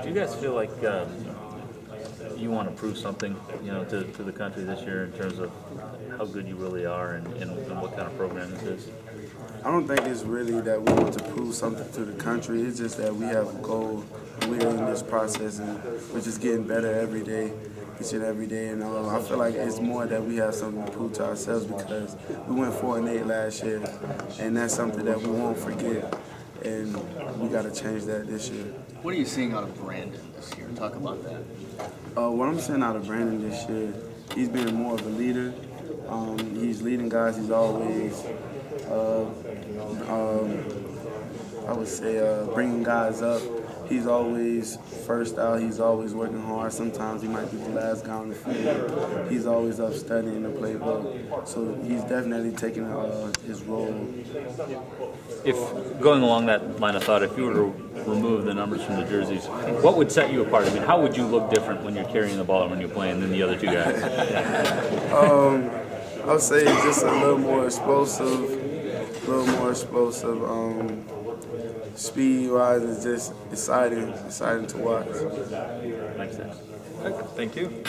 Do you guys feel like you want to prove something, to the country this year in terms of how good you really are and what kind of program this is? I don't think it's really that we want to prove something to the country. It's just that we have a goal. We're in this process, and we're just getting better every day, each and every day. And I feel like it's more that we have something to prove to ourselves because we went 4-8 last year, and that's something that we won't forget. And we got to change that this year. What are you seeing out of Brandon this year? Talk about that. What I'm seeing out of Brandon this year, he's being more of a leader. He's leading guys. He's always, I would say, bringing guys up. He's always first out. He's always working hard. Sometimes he might be the last guy on the field. He's always up studying the playbook. So he's definitely taking his role. If going along that line of thought, if you were to remove the numbers from the jerseys, what would set you apart? I mean, how would you look different when you're carrying the ball and when you're playing than the other two guys? I would say just a little more explosive. Speed-wise, it's just exciting to watch. Makes sense. Thank you.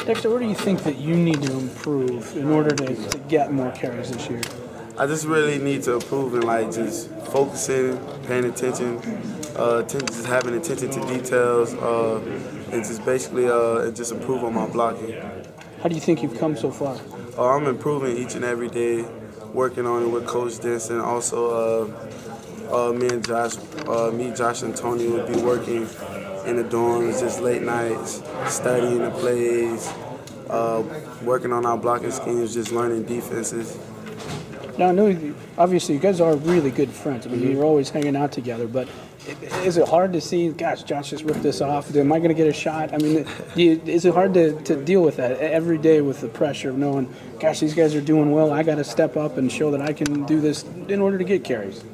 Dexter, where do you think that you need to improve in order to get more carries this year? I just really need to improve in just focusing, paying attention, just having attention to details, and just basically just improve on my blocking. How do you think you've come so far? I'm improving each and every day, working on it with Coach Denson. Also, Josh, and Tony would be working in the dorms, just late nights, studying the plays, working on our blocking schemes, just learning defenses. Now, I know, obviously, you guys are really good friends. I mean, you're always hanging out together, but is it hard to see, gosh, Josh just ripped this off. Am I going to get a shot? I mean, is it hard to deal with that every day with the pressure of knowing, gosh, these guys are doing well. I got to step up and show that I can do this in order to get carries?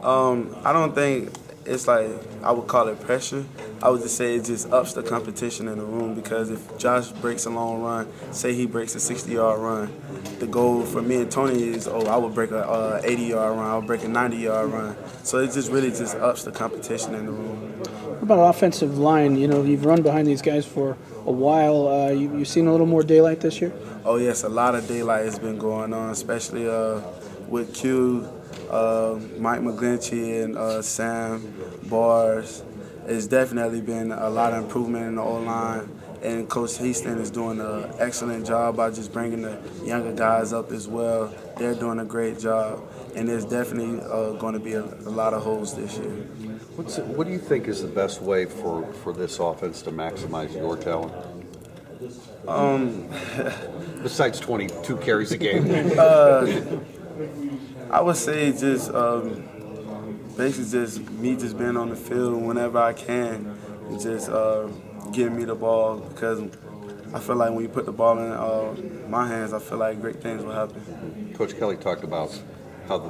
I don't think it's I would call it pressure. I would just say it just ups the competition in the room because if Josh breaks a long run, say he breaks a 60-yard run, the goal for me and Tony is, I would break a 80-yard run, I would break a 90-yard run. So it just really just ups the competition in the room. What about offensive line? You've run behind these guys for a while. You've seen a little more daylight this year? Oh, yes, a lot of daylight has been going on, especially with Q, Mike McGlinchey, and Sam Bars. It's definitely been a lot of improvement in the O-line, and Coach Heaston is doing an excellent job by just bringing the younger guys up as well. They're doing a great job, and there's definitely going to be a lot of holes this year. What do you think is the best way for this offense to maximize your talent? Besides 22 carries a game. I would say just basically just me just being on the field whenever I can, and just giving me the ball because I feel like when you put the ball in my hands, I feel like great things will happen. Coach Kelly talked about how the